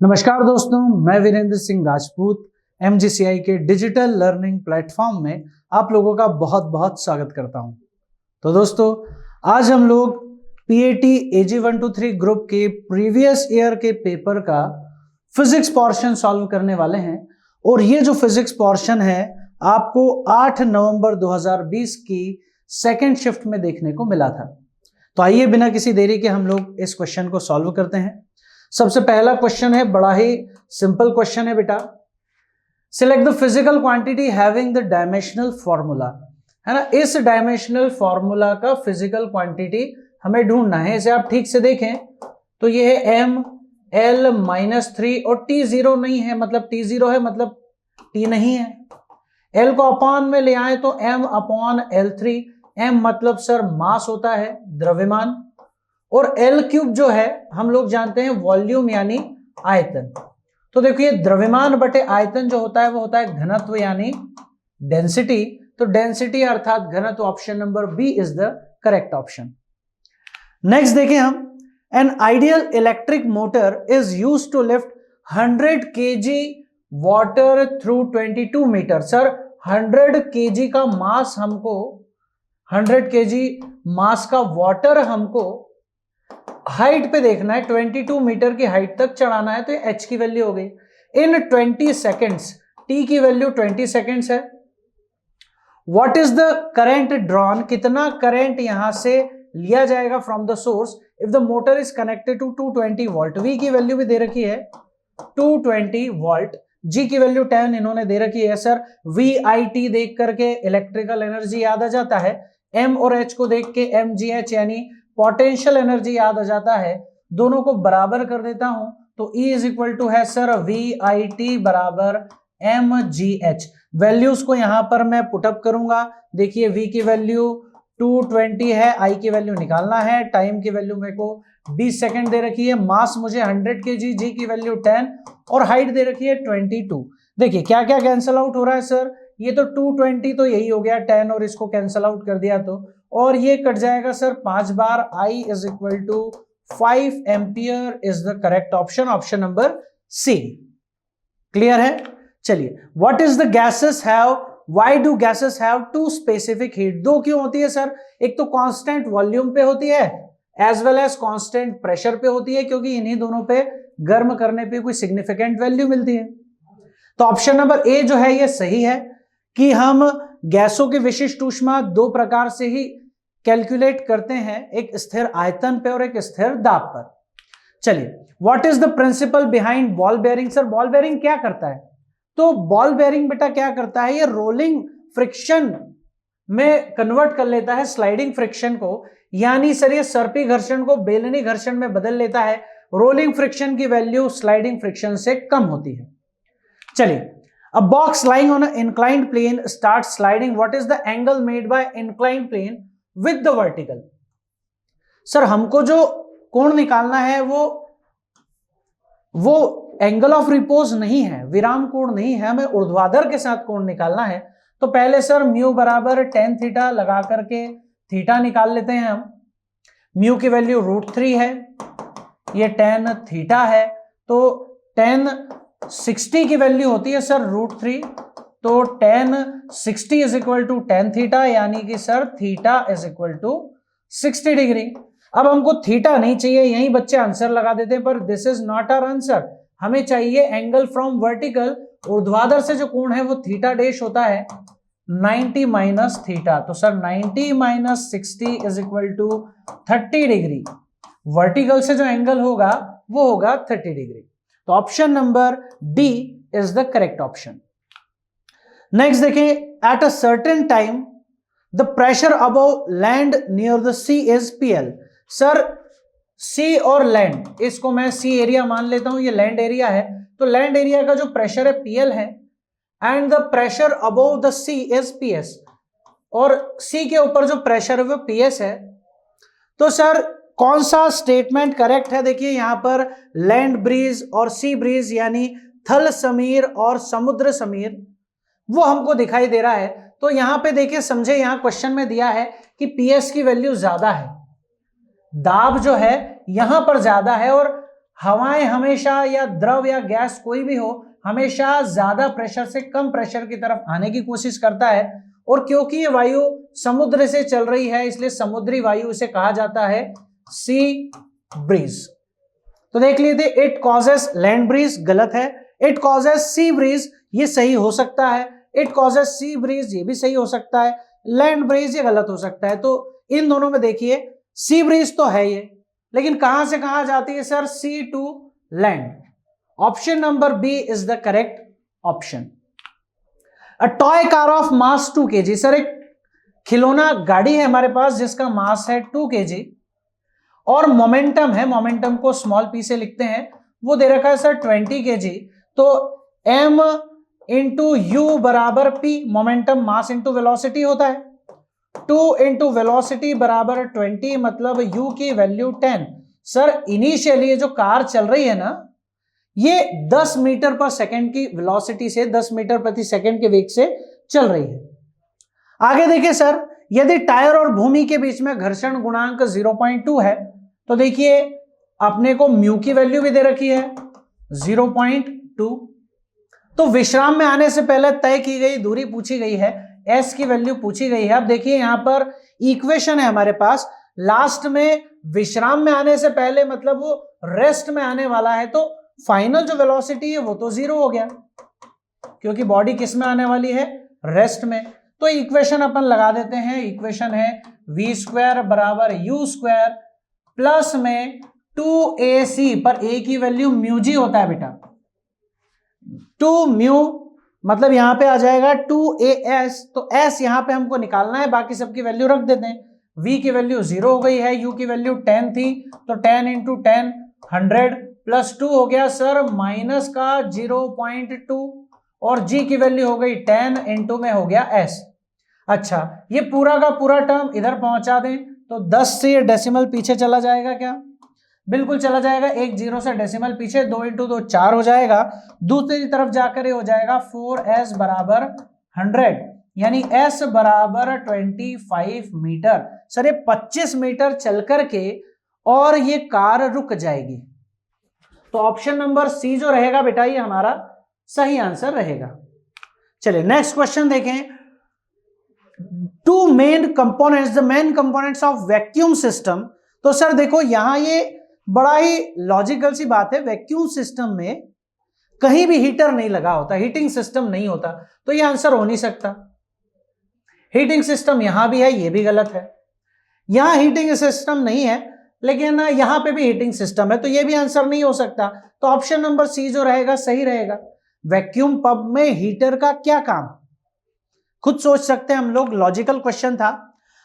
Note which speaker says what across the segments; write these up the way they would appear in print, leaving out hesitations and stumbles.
Speaker 1: नमस्कार दोस्तों, मैं वीरेंद्र सिंह राजपूत MGCI के डिजिटल लर्निंग प्लेटफॉर्म में आप लोगों का बहुत बहुत स्वागत करता हूं। तो दोस्तों, आज हम लोग PAT AG 123 ग्रुप के प्रीवियस ईयर के पेपर का फिजिक्स पोर्शन सॉल्व करने वाले हैं और ये जो फिजिक्स पोर्शन है आपको 8 नवंबर 2020 की सेकेंड शिफ्ट में देखने को मिला था। तो आइए बिना किसी देरी के हम लोग इस क्वेश्चन को सॉल्व करते हैं। सबसे पहला क्वेश्चन है, बड़ा ही सिंपल क्वेश्चन है बेटा। Select the physical quantity having the dimensional formula, है ना। इस डायमेंशनल फॉर्मूला का फिजिकल क्वांटिटी हमें ढूंढना है। इसे आप ठीक से देखें तो ये है m l -3 और t 0 नहीं है, मतलब t 0 है मतलब t नहीं है। l को अपॉन में ले आए तो m अपॉन l3, m मतलब सर मास होता है, द्रव्यमान, और L क्यूब जो है हम लोग जानते हैं वॉल्यूम यानी आयतन। तो देखिए द्रव्यमान बटे आयतन जो होता है वो होता है घनत्व यानी डेंसिटी। तो डेंसिटी अर्थात घनत्व, option number B is the correct option. Next देखिए हम, an ideal electric motor is used to lift 100 kg water through 22 meter. Sir 100 kg का मास हमको, 100 kg मास का वाटर हमको हाइट पे देखना है, 22 मीटर की हाइट तक चढ़ाना है। तो ये h की वैल्यू हो गई इन 20 सेकेंड्स, t की वैल्यू 20 सेकेंड्स है। What is the current drawn, कितना करंट यहां से लिया जाएगा from the source if the motor is connected to 220 volt. v की वैल्यू भी दे रखी है 220 वोल्ट, g की वैल्यू 10 इन्होंने दे रखी है। सर VIT देख करके इलेक्ट्रिकल एनर्जी याद आ जाता है, m और h को देख के mgh यानी पोटेंशियल एनर्जी याद आ जाता है। दोनों को बराबर कर देता हूं तो E इज इक्वल टू है सर VIT बराबर mgh। वैल्यूज को यहां पर मैं पुटअप करूंगा। देखिए V की वैल्यू 220 है, I की वैल्यू निकालना है, टाइम की वैल्यू मेरे को 20 सेकंड दे रखी है, मास मुझे 100 kg, G की वैल्यू 10 और हाइट दे रखी है 22। देखिए क्या क्या कैंसिल आउट हो रहा है सर, ये तो 220 तो यही हो गया 10 और इसको कैंसिल आउट कर दिया तो, और ये कट जाएगा सर 5 बार। I is equal to 5 ampere is the correct option, option number C. Clear है। चलिए, what is the gases have, why do gases have two specific heat. दो क्यों होती है सर, एक तो कांस्टेंट वॉल्यूम पे होती है as well as constant pressure पे होती है, क्योंकि इन्हीं दोनों पे गर्म करने पे कोई सिग्निफिकेंट वैल्यू मिलती है। तो ऑप्शन नंबर ए जो है ये सही है कि हम गैसों की विशिष्ट ऊष्मा दो प्रकार से ही कैलकुलेट करते हैं, एक स्थिर आयतन पे और एक स्थिर दाब पर। चलिए, what is the principle behind ball bearing. Sir ball bearing क्या करता है, तो बॉल बेयरिंग बेटा क्या करता है, ये रोलिंग फ्रिक्शन में कन्वर्ट कर लेता है स्लाइडिंग फ्रिक्शन को, यानी सर ये सर्पी घर्षण को बेलनी घर्षण में बदल लेता है। रोलिंग फ्रिक्शन की वैल्यू स्लाइडिंग फ्रिक्शन से कम होती है। चलिए, a box lying on an inclined plane starts sliding. What is the angle made by inclined plane with the vertical? Sir हमको जो कोण निकालना है वो एंगल ऑफ रिपोज नहीं है, विराम कोण नहीं है, हमें ऊर्ध्वाधर के साथ कोण निकालना है। तो पहले सर म्यू बराबर tan थीटा लगा करके थीटा निकाल लेते हैं हम। म्यू की वैल्यू √3 है, ये tan थीटा है, तो tan 60 की वैल्यू होती है सर √3, तो tan 60 is equal to tan theta, यानी कि sir theta is equal to 60 degree. अब हमको थीटा नहीं चाहिए, यही बच्चे आंसर लगा देते हैं, पर this is not our answer. हमें चाहिए एंगल फ्रॉम वर्टिकल, ऊर्ध्वाधर से जो कोण है वो थीटा डैश होता है 90 माइनस थीटा। तो sir 90 minus 60 is equal to 30 degree. Vertical से जो एंगल होगा वो होगा 30 डिग्री। तो option number D is the correct option. Next देखिए, at a certain time the pressure above land near the sea is PL। Sir sea और land, इसको मैं सी एरिया मान लेता हूं, ये लैंड एरिया है, तो लैंड एरिया का जो प्रेशर है PL है, and the pressure above the sea is PS, और सी के ऊपर जो प्रेशर है वो PS है। तो सर कौन सा स्टेटमेंट करेक्ट है, देखिए यहां पर लैंड ब्रीज और सी ब्रीज यानी थल समीर और समुद्र समीर वो हमको दिखाई दे रहा है। तो यहां पे देखिए समझे, यहां क्वेश्चन में दिया है कि PS की वैल्यू ज्यादा है, दाब जो है यहां पर ज्यादा है और हवाएं हमेशा, या द्रव या गैस कोई भी हो, हमेशा ज्यादा प्रेशर से कम प्रेशर की तरफ आने की कोशिश करता है। और क्योंकि ये वायु समुद्र से चल रही है, इसलिए समुद्री वायु इसे कहा जाता है सी ब्रीज। तो देख लीजिए, इट कॉजेस लैंड ब्रीज गलत है, इट कॉजेस सी ब्रीज ये सही हो सकता है, इट कॉजेस सी ब्रीज ये भी सही हो सकता है, लैंड ब्रीज ये गलत हो सकता है। तो इन दोनों में देखिए, सी ब्रीज तो है ये, लेकिन कहां से कहां जाती है sir? Sea to land. Option number B is the correct option. A toy car of mass 2 kg। Sir एक खिलौना गाड़ी है हमारे पास जिसका मास है 2 kg और मोमेंटम है, मोमेंटम को स्मॉल पी से लिखते हैं, वो दे रखा है सर 20 kg। तो m इंटू यू बराबर p, momentum mass into velocity होता है। 2 इंटू वेलोसिटी बराबर 20, मतलब u की वैल्यू 10। सर इनिशियली ये जो कार चल रही है ना, ये 10 मीटर पर सेकंड की वेलोसिटी से 10 मीटर प्रति सेकंड के वेग से चल रही है। आगे देखिए सर, यदि टायर और भूमि के बीच में घर्षण गुणांक 0.2 है, तो देखिए अपने को म्यू की वैल्यू भी दे रखी है 0.2। तो विश्राम में आने से पहले तय की गई दूरी पूछी गई है, एस की वैल्यू पूछी गई है। अब देखिए यहां पर इक्वेशन है हमारे पास, लास्ट में विश्राम में आने से पहले मतलब वो रेस्ट में आने वाला है, तो फाइनल जो वेलोसिटी है वो तो 0 हो गया, क्योंकि बॉडी किस में आने वाली है? रेस्ट में। तो इक्वेशन अपन लगा देते हैं, इक्वेशन है v स्क्वायर बराबर u स्क्वायर प्लस में 2ac, पर a की वैल्यू म्यू जी होता है बेटा, 2 म्यू, मतलब यहां पे आ जाएगा 2as। तो s यहां पे हमको निकालना है, बाकी सबकी वैल्यू रख देते हैं। v की वैल्यू 0 हो गई है, u की वैल्यू 10 थी, तो 10 इंटू 10 100 प्लस 2 हो गया सर माइनस का 0.2, और g की वैल्यू हो गई 10 इंटू में हो गया s। अच्छा, ये पूरा का पूरा टर्म इधर पहुंचा दें तो 10 से ये डेसिमल पीछे चला जाएगा क्या? बिल्कुल चला जाएगा, एक जीरो से डेसिमल पीछे, 2 इंटू 2 4 हो जाएगा। दूसरी तरफ जाकर ये हो जाएगा 4s बराबर 100, यानी s बराबर 25 मीटर। सर ये 25 मीटर चल करके और ये कार रुक जाएगी। तो ऑप्शन नंबर सी जो रहेगा बेटा, ये हमारा सही आंसर रहेगा। चलिए नेक्स्ट क्वेश्चन देखें। Two main components, the main components of vacuum system. तो सर देखो यहां ये बड़ा ही लॉजिकल सी बात है, वैक्यूम सिस्टम में कहीं भी हीटर नहीं लगा होता, हीटिंग सिस्टम नहीं होता, तो ये आंसर हो नहीं सकता। हीटिंग सिस्टम यहां भी है, ये भी गलत है। यहां हीटिंग सिस्टम नहीं है, लेकिन यहां पे भी हीटिंग सिस्टम है, तो ये भी आंसर नहीं हो सकता। तो ऑप्शन नंबर सी जो रहेगा सही रहेगा। वैक्यूम पंप में हीटर का क्या काम? खुद सोच सकते हैं हम लोग, लॉजिकल क्वेश्चन था।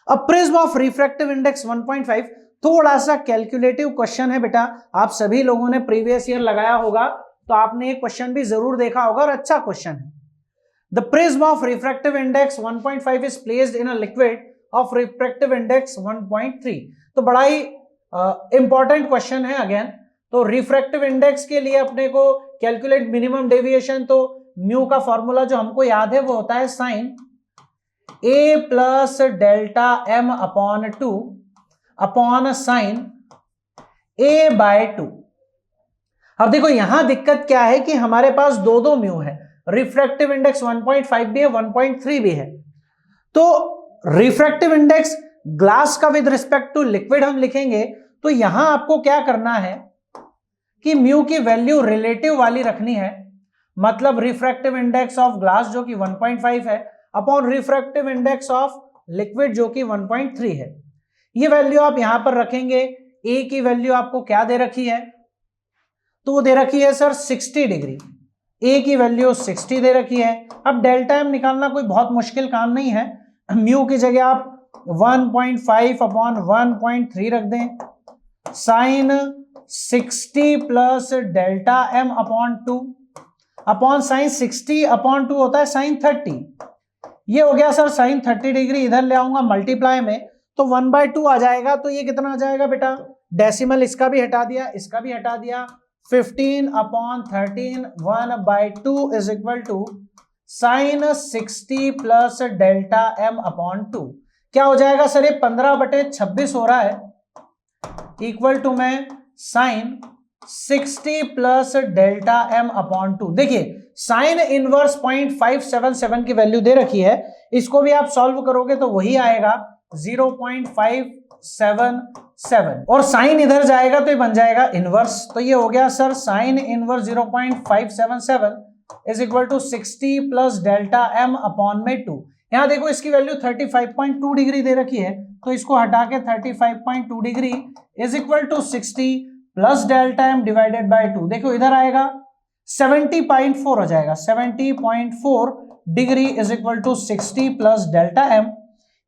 Speaker 1: A prism of refractive index 1.5, थोड़ा सा कैलकुलेटिव क्वेश्चन है बेटा, आप सभी लोगों ने प्रीवियस ईयर लगाया होगा, तो आपने ये क्वेश्चन भी जरूर देखा होगा, और अच्छा क्वेश्चन है। The prism of refractive index 1.5 is placed in a liquid of refractive index 1.3। तो बड़ा ही इंपॉर्टेंट क्वेश्चन है अगेन। तो रिफ्रैक्टिव इंडेक्स के लिए अपने को कैलकुलेट मिनिमम डेविएशन, तो म्यू का फॉर्मूला जो हमको याद है वो होता है sine a plus delta m upon 2 upon sine a by 2। अब देखो यहां दिक्कत क्या है कि हमारे पास दो म्यू है, रिफ्रैक्टिव इंडेक्स 1.5 भी है, 1.3 भी है। तो रिफ्रैक्टिव इंडेक्स ग्लास का विद रिस्पेक्ट टू लिक्विड हम लिखेंगे, तो यहां आपको क्या करना है कि म्यू की वैल्यू रिलेटिव वाली रखनी है, मतलब रिफ्रैक्टिव इंडेक्स ऑफ ग्लास जो कि 1.5 है upon refractive index of liquid जो कि 1.3 है। ये वैल्यू आप यहां पर रखेंगे। ए की वैल्यू आपको क्या दे रखी है? तो वो दे रखी है सर 60 डिग्री, ए की वैल्यू 60 दे रखी है। अब डेल्टा एम निकालना कोई बहुत मुश्किल काम नहीं है, म्यू की जगह आप 1.5 अपॉन 1.3 रख दें, sine 60 plus delta M upon 2 upon sine 60 upon 2 होता है साइन 30। ये हो गया सर साइन 30 डिग्री, इधर ले आऊंगा मल्टीप्लाई में, तो 1/2 आ जाएगा। तो ये कितना आ जाएगा बेटा? डेसिमल इसका भी हटा दिया, इसका भी हटा दिया, 15 upon 13 1/2 is equal to sine 60 plus delta M upon 2। क्या हो जाएगा सर? ये 15/26 हो रहा है, इक्वल टू में sine 60 plus delta M upon 2। देखिए साइन इनवर्स 0.577 की वैल्यू दे रखी है, इसको भी आप सॉल्व करोगे तो वही आएगा 0.577 और साइन इधर जाएगा तो ये बन जाएगा इनवर्स। तो ये हो गया sir sine inverse 0.577 is equal to 60 plus delta M upon में 2। यहां देखो इसकी वैल्यू 35.2 डिग्री दे रखी है, तो इसको हटा के 35.2 degree is equal to 60 plus delta M divided by 2। देखो इधर आएगा 70.4 हो जाएगा, 70.4 degree is equal to 60 plus delta M,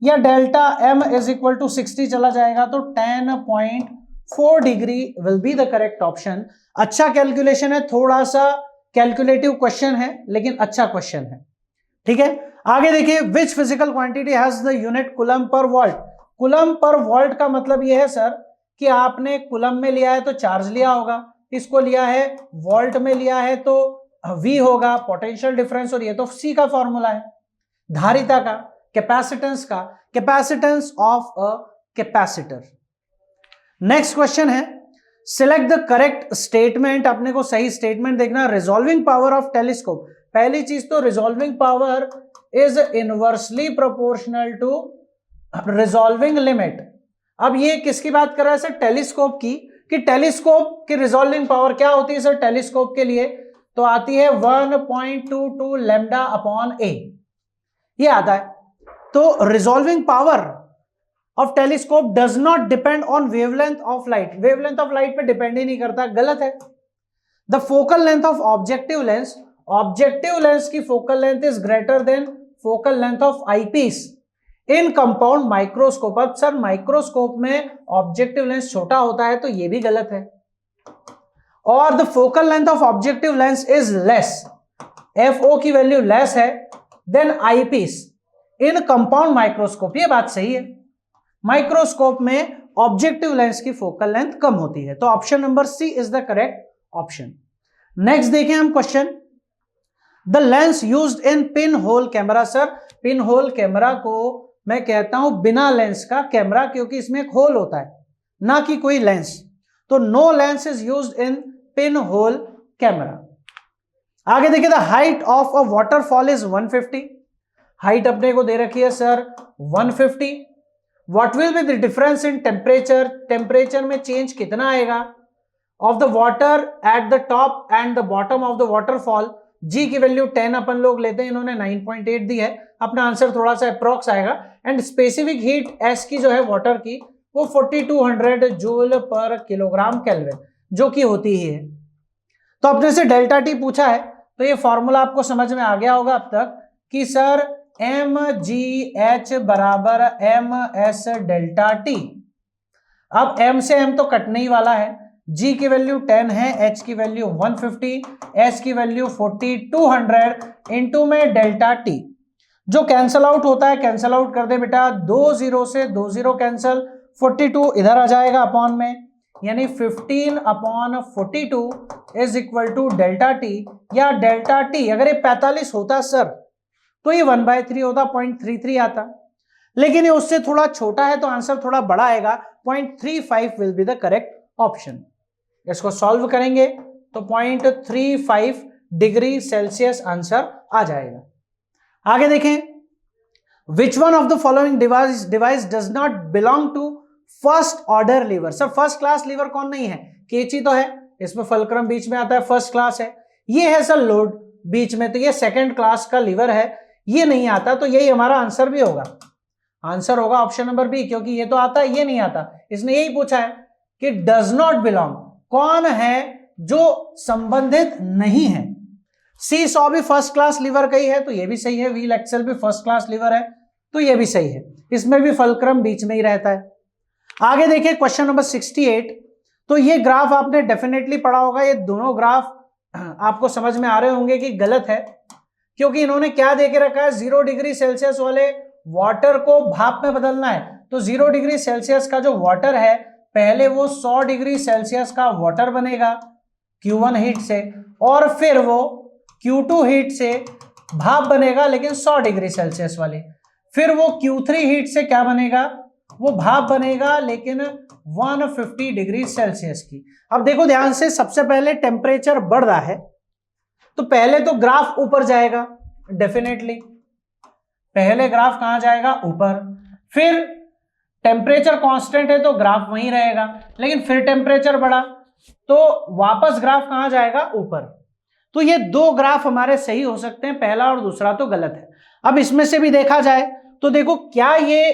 Speaker 1: या delta M is equal to 60 चला जाएगा तो 10.4 degree will be the correct option. अच्छा कैलकुलेशन है, थोड़ा सा कैलकुलेटिव क्वेश्चन है लेकिन अच्छा क्वेश्चन है। ठीक है, आगे देखिए which physical quantity has the unit coulomb per volt. Coulomb per volt का मतलब यह है सर कि आपने कूलम में लिया है तो चार्ज लिया होगा, इसको लिया है वोल्ट में लिया है तो V होगा पोटेंशियल डिफरेंस, और ये तो C का फॉर्मूला है धारिता का, कैपेसिटेंस का, capacitance of a capacitor. Next question है सिलेक्ट द करेक्ट स्टेटमेंट। अपने को सही स्टेटमेंट देखना। रिजॉल्विंग पावर ऑफ टेलीस्कोप, पहली चीज तो resolving power is inversely proportional to resolving limit. अब ये किसकी बात कर रहा है सर? टेलीस्कोप की, कि टेलीस्कोप की रिजॉल्विंग पावर क्या होती है सर टेलीस्कोप के लिए? तो आती है 1.22 लैम्डा अपॉन ए, ये आता है। तो resolving power of telescope does not depend on wavelength of light, wavelength of light पे डिपेंड ही नहीं करता, गलत है। The focal length of objective lens, objective lens की focal length is greater than focal length of eyepiece in compound microscope. अब sir microscope में objective lens छोटा होता है तो ये भी गलत है। और the focal length of objective lens is less, FO की वैल्यू लेस है then eyepiece in compound microscope, ये बात सही है। माइक्रोस्कोप में ऑब्जेक्टिव लेंस की फोकल लेंथ कम होती है, तो option number C is the correct option. Next देखें हम question, the lens used in pin hole camera. Sir pin hole camera को मैं कहता हूं बिना लेंस का कैमरा, क्योंकि इसमें एक होल होता है ना कि कोई लेंस, तो no lens is used in pin hole camera. आगे देखिए the height of a waterfall is 150, height अपने को दे रखी है sir 150। What will be the difference in temperature, temperature में चेंज कितना आएगा of the water at the top and the bottom of the waterfall. G की वैल्यू 10 अपन लोग लेते हैं, इन्होंने 9.8 दी है, अपना आंसर थोड़ा सा अप्रॉक्स आएगा। एंड स्पेसिफिक हीट एस की जो है वाटर की वो 4200 जूल पर किलोग्राम केल्विन जो कि होती ही है। तो अपने से डेल्टा टी पूछा है, तो ये फॉर्मूला आपको समझ में आ गया होगा अब तक कि सर mgh बराबर ms डेल्टा टी। अब m से m तो कटने ही वाला है, g की वैल्यू 10 है, h की वैल्यू 150, s की वैल्यू 4200 इंटू में डेल्टा टी, जो कैंसल आउट होता है कैंसल आउट कर दे बेटा, 2 0 से 2 0 कैंसल, 42 इधर आ जाएगा अपॉन में, यानी 15 upon 42 is equal to delta T, या डेल्टा टी अगर ये 45 होता सर तो ये 1/3 होता, 0.33 आता, लेकिन ये उससे थोड़ा छोटा है तो आंसर थोड़ा बड़ा आएगा, 0.35 will be the correct option. इसको सॉल्व करेंगे तो 0.35 डिग्री सेल्सियस आंसर आ जाएगा। आगे देखें, which one of the following device does not belong to first order lever. Sir first class lever कौन नहीं है? केची तो है, इसमें फलक्रम बीच में आता है, फर्स्ट क्लास है। ये है सर लोड बीच में, तो ये सेकंड क्लास का लीवर है, ये नहीं आता, तो यही हमारा आंसर भी होगा। आंसर होगा ऑप्शन नंबर बी, क्योंकि ये तो आता है ये नहीं आता। इसने यही पूछा है कि डज नॉट बिलोंग, कौन है जो संबंधित नहीं है। सी सॉ भी फर्स्ट क्लास लीवर का ही है, तो ये भी सही है। व्हील एक्सेल भी फर्स्ट क्लास लीवर है, तो ये भी सही है, इसमें भी फलक्रम बीच में ही रहता है। आगे देखिए क्वेश्चन नंबर 68, तो ये ग्राफ आपने डेफिनेटली पढ़ा होगा, ये दोनों ग्राफ आपको समझ में आ रहे होंगे कि गलत है, क्योंकि इन्होंने क्या दे के रखा है, 0 डिग्री सेल्सियस वाले वाटर को भाप में बदलना है, तो 0 डिग्री सेल्सियस का जो वाटर है पहले वो 100 डिग्री सेल्सियस का वाटर बनेगा Q1 हीट से, और फिर वो Q2 हीट से भाप बनेगा लेकिन 100 डिग्री सेल्सियस वाली, फिर वो Q3 हीट से क्या बनेगा, वो भाप बनेगा, लेकिन 150 डिग्री सेल्सियस की। अब देखो ध्यान से, सबसे पहले टेम्परेचर बढ़ रहा है तो पहले तो ग्राफ ऊपर जाएगा, डेफिनेटली पहले ग्राफ कहां जाएगा, ऊपर। फिर टेम्परेचर कांस्टेंट है तो ग्राफ वहीं रहेगा, लेकिन फिर टेम्परेचर बढ़ा तो वापस ग्राफ कहां जाएगा, ऊपर। तो ये दो ग्राफ हमारे सही हो सकते हैं, पहला और दूसरा तो गलत है। अब इसमें से भी देखा जाए तो देखो क्या ये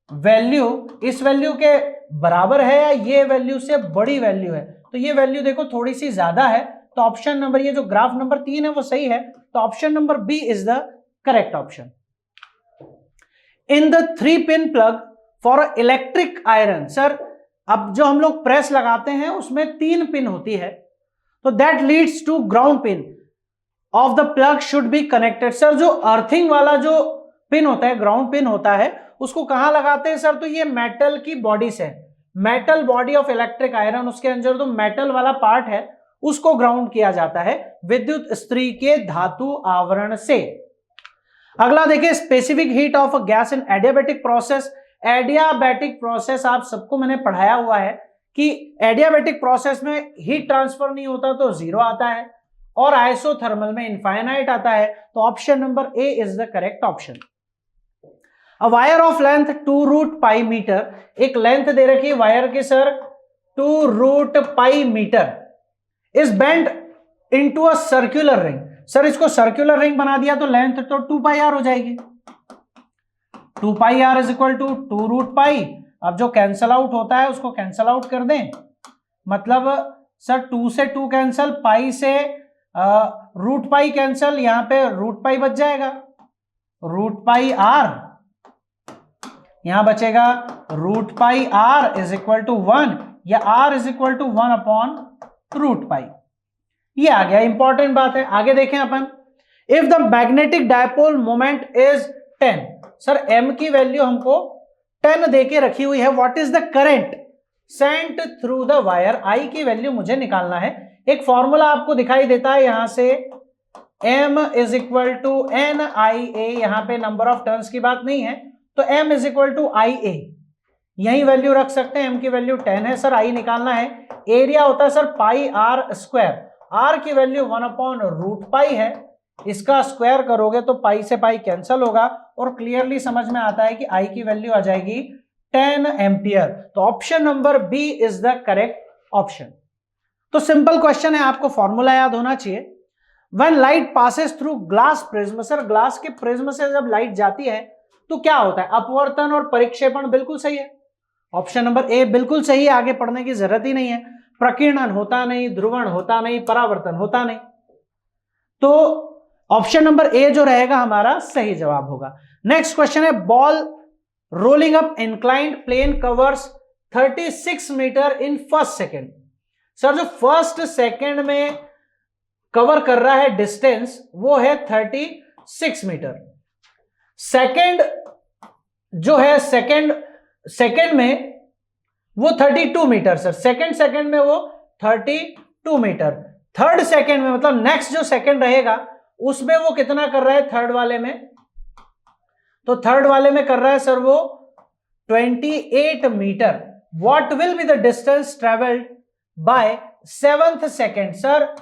Speaker 1: वैल्यू इस वैल्यू के बराबर है या ये वैल्यू से बड़ी वैल्यू है। तो ये वैल्यू देखो थोड़ी सी ज्यादा है, तो ऑप्शन नंबर, ये जो ग्राफ नंबर 3 है वो सही है, तो option number B is the correct option. In the three pin plug for electric iron, sir अब जो हम लोग प्रेस लगाते हैं उसमें 3 पिन होती है, तो that leads to ground pin of the plug should be connected. Sir जो अर्थिंग वाला जो पिन होता है, ग्राउंड पिन होता है, उसको कहां लगाते हैं सर, तो ये मेटल की बॉडी से, metal body of electric iron, उसके अंदर जो मेटल वाला पार्ट है उसको ग्राउंड किया जाता है विद्युत स्त्री के धातु आवरण से। अगला देखिए, specific heat of a gas in adiabatic process. Adiabatic process आप सबको मैंने पढ़ाया हुआ है कि एडियाबैटिक प्रोसेस में हीट ट्रांसफर नहीं होता तो 0 आता है, और आइसोथर्मल में इनफाइनाइट आता है, तो option number A is the correct option. A wire of length 2√π metre, एक लेंथ दे रखी है वायर की sir 2√π metre, is bend into a circular ring. Sir इसको सर्कुलर रिंग बना दिया तो लेंथ तो 2πr हो जाएगी, 2πr इज इक्वल टू 2√π। अब जो कैंसल आउट होता है उसको कैंसल आउट कर दें, मतलब सर 2 से 2 कैंसल, पाई से √π कैंसल, यहां पे √π बच जाएगा, √πr, यहां बचेगा √πr इज इक्वल टू 1, या r इज इक्वल टू 1/√π। ये आ गया, इंपॉर्टेंट बात है। आगे देखें अपन, if the magnetic dipole moment is 10, sir m की वैल्यू हमको 10 देके रखी हुई है, what is the current sent through the wire, I की वैल्यू मुझे निकालना है। एक फॉर्मूला आपको दिखाई देता है यहां से, m is equal to NIA, यहां पे नंबर ऑफ टर्न्स की बात नहीं है, तो m is equal to IA, यही वैल्यू रख सकते हैं। m की वैल्यू 10 है सर, I निकालना है। एरिया होता है सर πr², r की वैल्यू 1/√π है, इसका स्क्वायर करोगे तो पाई से पाई कैंसल होगा, और क्लियरली समझ में आता है कि I की वैल्यू आ जाएगी 10 एम्पियर। तो option number B is the correct option. तो सिंपल क्वेश्चन है, आपको फॉर्मूला याद होना चाहिए। When light passes through glass prism, sir glass के प्रिज्म से जब लाइट जाती है तो क्या होता है, अपवर्तन और परिक्षेपण, बिल्कुल सही है, ऑप्शन नंबर ए बिल्कुल सही है, आगे पढ़ने की जरूरत ही नहीं है। प्रकीर्णन होता नहीं, ध्रुवण होता नहीं, परावर्तन होता नहीं, तो ऑप्शन नंबर ए जो रहेगा हमारा सही जवाब होगा। नेक्स्ट क्वेश्चन है, ball rolling up inclined plane covers 36 metre in first second. Sir जो फर्स्ट सेकेंड में कवर कर रहा है डिस्टेंस वो है 36 मीटर। सेकेंड जो है सेकेंड में वो 32 मीटर सर, सेकेंड में वो 32 मीटर। थर्ड सेकेंड में मतलब नेक्स्ट जो सेकेंड रहेगा उसमें वो कितना कर रहा है, थर्ड वाले में, तो थर्ड वाले में कर रहा है सर वो 28 metre. What will be the distance travelled by seventh second, sir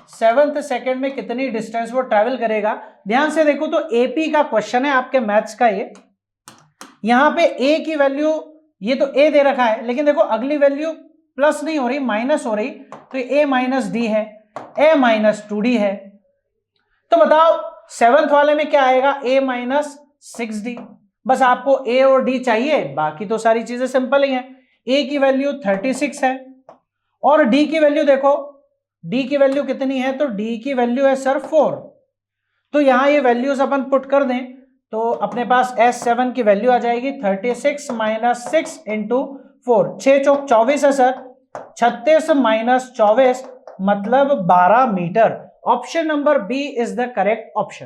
Speaker 1: seventh second में कितनी डिस्टेंस वो ट्रेवल करेगा। ध्यान से देखो तो एपी का क्वेश्चन है आपके मैथ्स का, ये यहां पे ए की वैल्यू, ये तो ए दे रखा है, लेकिन देखो अगली वैल्यू प्लस नहीं हो रही, माइनस हो रही, तो ए माइनस डी है, ए माइनस 2d है। तो बताओ सेवंथ वाले में क्या आएगा, ए माइनस 6d। बस आपको ए और डी चाहिए, बाकी तो सारी चीजें सिंपल ही हैं। ए की वैल्यू 36 है और डी की वैल्यू देखो, डी की वैल्यू कितनी है, तो डी की वैल्यू है सर 4। तो यहां ये वैल्यूज अपन पुट कर दें तो अपने पास S7 की वैल्यू आ जाएगी 36 माइनस 6 इंटू 4, 6 चौक 24 है सर, 36 माइनस 24 मतलब 12 metre. Option number B is the correct option.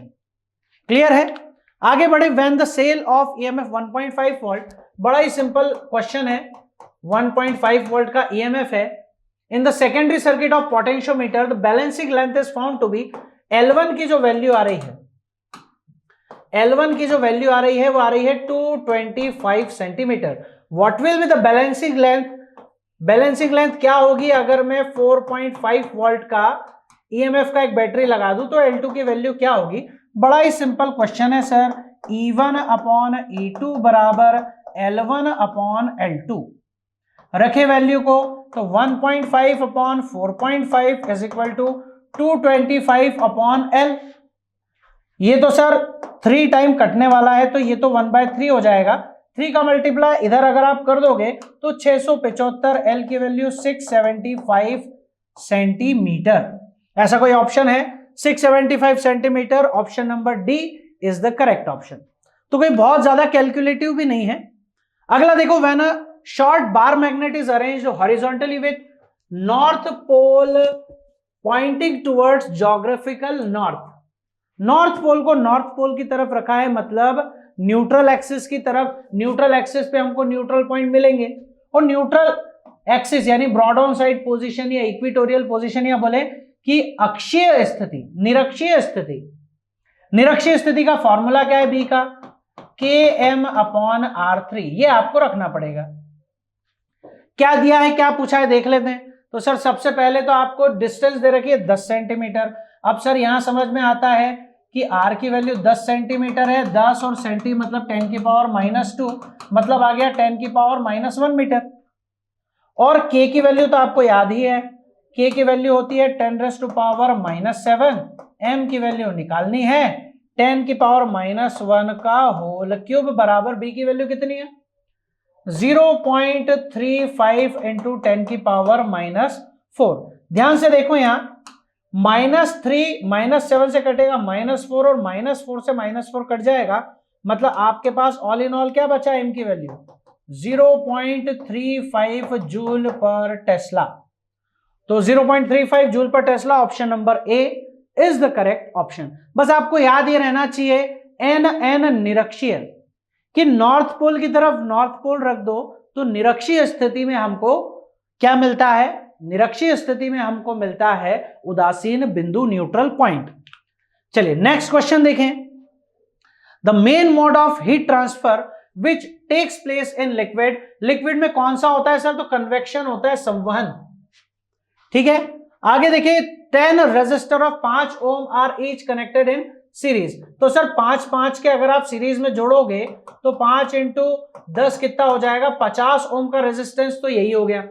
Speaker 1: Clear है, आगे बढ़े। When the cell of EMF 1.5 volt, बड़ा ही सिंपल क्वेश्चन है, 1.5 वोल्ट का EMF है। In the secondary circuit of potentiometer the balancing length is found to be, L1 की जो वैल्यू आ रही है, L1 की जो वैल्यू आ रही है वो आ रही है 225 centimetre. What will be the balancing length? Balancing length क्या होगी अगर मैं 4.5 वोल्ट का ईएमएफ का एक बैटरी लगा दूं तो L2 की वैल्यू क्या होगी? बड़ा ही सिंपल क्वेश्चन है सर। E1 अपॉन E2 बराबर L1 अपॉन L2। रखे वैल्यू को तो 1.5 upon 4.5 is equal to 225 upon L। ये तो सर 3 टाइम कटने वाला है तो ये तो 1/3 हो जाएगा। 3 का मल्टीप्लाई इधर अगर आप कर दोगे तो 675, L की वैल्यू 675 सेंटीमीटर। ऐसा कोई ऑप्शन है? 675 centimetre. Option number D is the correct option. तो कोई बहुत ज्यादा कैलकुलेटिव भी नहीं है। अगला देखो, when a short bar magnet is arranged horizontally with north pole pointing towards geographical north. North pole को नॉर्थ पोल की तरफ रखा है, मतलब न्यूट्रल एक्सिस की तरफ। न्यूट्रल एक्सिस पे हमको न्यूट्रल पॉइंट मिलेंगे और न्यूट्रल एक्सिस यानी ब्रॉड ऑन साइड पोजीशन या इक्वेटोरियल पोजीशन या बोले कि अक्षीय स्थिति, निरक्षीय स्थिति। निरक्षीय स्थिति का फॉर्मूला क्या है? बी का Km अपॉन R3। ये आपको रखना पड़ेगा। क्या दिया है, क्या पूछा है, देख लेते हैं। तो सर सबसे पहले तो आपको डिस्टेंस दे रखी है 10 सेंटीमीटर। अब सर यहां समझ में आता है कि R की वैल्यू 10 सेंटीमीटर है। 10 और सेंटी मतलब 10 की पावर -2, मतलब आ गया 10 की पावर -1 मीटर। और K की वैल्यू तो आपको याद ही है, K की वैल्यू होती है 10 टू पावर -7। M की वैल्यू निकालनी है 10 की पावर -1 का होल क्यूब बराबर B की वैल्यू कितनी है? 0.35 इंटू 10 की पावर -4। ध्यान से देखो यहां -3 -7 से कटेगा -4 और -4 से -4 कट जाएगा, मतलब आपके पास ऑल इन ऑल क्या बचा? M की वैल्यू 0.35 जूल पर टेस्ला। तो 0.35 जूल पर Tesla, option number A is the correct option. बस आपको याद ये रहना चाहिए एन निरक्षीय, कि नॉर्थ पोल की तरफ नॉर्थ पोल रख दो तो निरक्षीय स्थिति में हमको क्या मिलता है? निरक्षीय स्थिति में हमको मिलता है उदासीन बिंदु, न्यूट्रल पॉइंट। चलिए नेक्स्ट क्वेश्चन देखें। The main mode of heat transfer which takes place in liquid. Liquid में कौन सा होता है सर? तो कन्वेक्शन होता है, संवहन। ठीक है, आगे देखिए 10 resistor of 5 ohm are each connected in series. तो सर 5 के अगर आप सीरीज में जोड़ोगे तो 5 इंटू 10 कितना हो जाएगा? 50 ओम का रेजिस्टेंस, तो यही हो गया,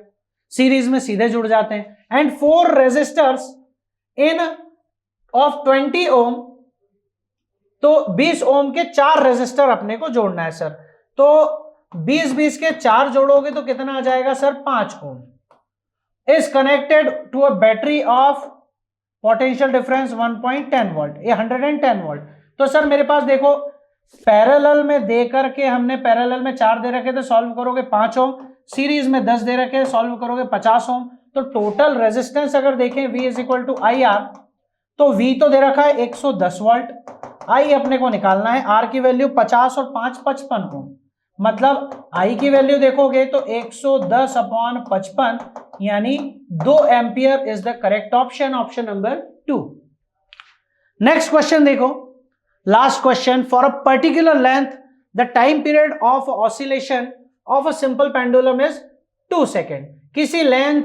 Speaker 1: सीरीज में सीधे जुड़ जाते हैं। एंड 4 रेजिस्टर्स इन ऑफ 20 ओम, तो 20 ओम के 4 रेजिस्टर अपने को जोड़ना है सर। तो 20 के 4 जोड़ोगे तो कितना आ जाएगा sir? 5 ohm. Is connected to a battery of potential difference 1.10 volt, ये 110 वोल्ट। तो सर मेरे पास देखो पैरेलल में दे करके हमने पैरेलल में 4 दे रखे थे, सॉल्व करोगे 5 ओम, सीरीज में 10 दे रखे, सॉल्व करोगे 50 ओम। तो टोटल रेजिस्टेंस अगर देखें V is equal to I R, तो V तो दे रखा है 110 वोल्ट, I अपने को निकालना है, R की वैल्यू 50 और 5 55 ओम, मतलब I की वैल्यू देखोगे तो 110 अपॉन 55 यानी 2 ampere is the correct option, option number 2। Next question देखो, last question. For a particular length the time period of oscillation of a simple pendulum is 2 second. किसी length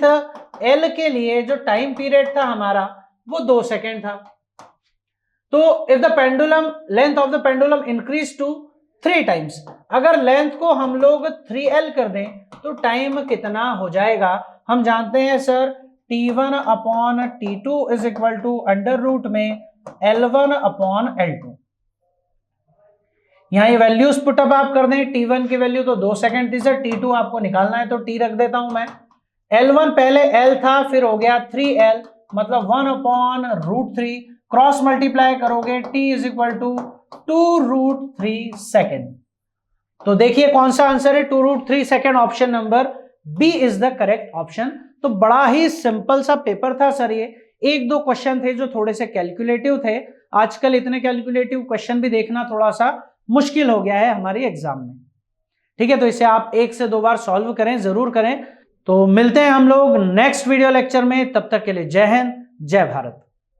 Speaker 1: L के लिए जो time period था हमारा वो 2 second था। तो if the pendulum length of the pendulum increase to 3 times, अगर लेंथ को हम लोग 3L कर दें तो टाइम कितना हो जाएगा? हम जानते हैं sir T1 upon T2 is equal to under root में L1 अपॉन L2। यहां ये वैल्यूज पुटअप आप कर दें, T1 की वैल्यू तो 2 सेकेंड थी सर, T2 आपको निकालना है तो T रख देता हूं मैं। L1 पहले L था, फिर हो गया 3L, मतलब 1 अपॉन √3, क्रॉस मल्टीप्लाई करोगे T is equal to 2√3 second. तो देखिए कौन सा आंसर है? 2√3 second, option number B is the correct option. तो बड़ा ही सिंपल सा पेपर था सर ये। 1-2 क्वेश्चन थे जो थोड़े से कैलकुलेटिव थे। आजकल इतने कैलकुलेटिव क्वेश्चन भी देखना थोड़ा सा मुश्किल हो गया है हमारी एग्जाम में। ठीक है, तो इसे आप 1 से 2 बार सॉल्व करें, जरूर करें। तो मिलते हैं हम लोग नेक्स्ट वीडियो लेक्चर में, तब तक के लिए जय हिंद, जय भारत।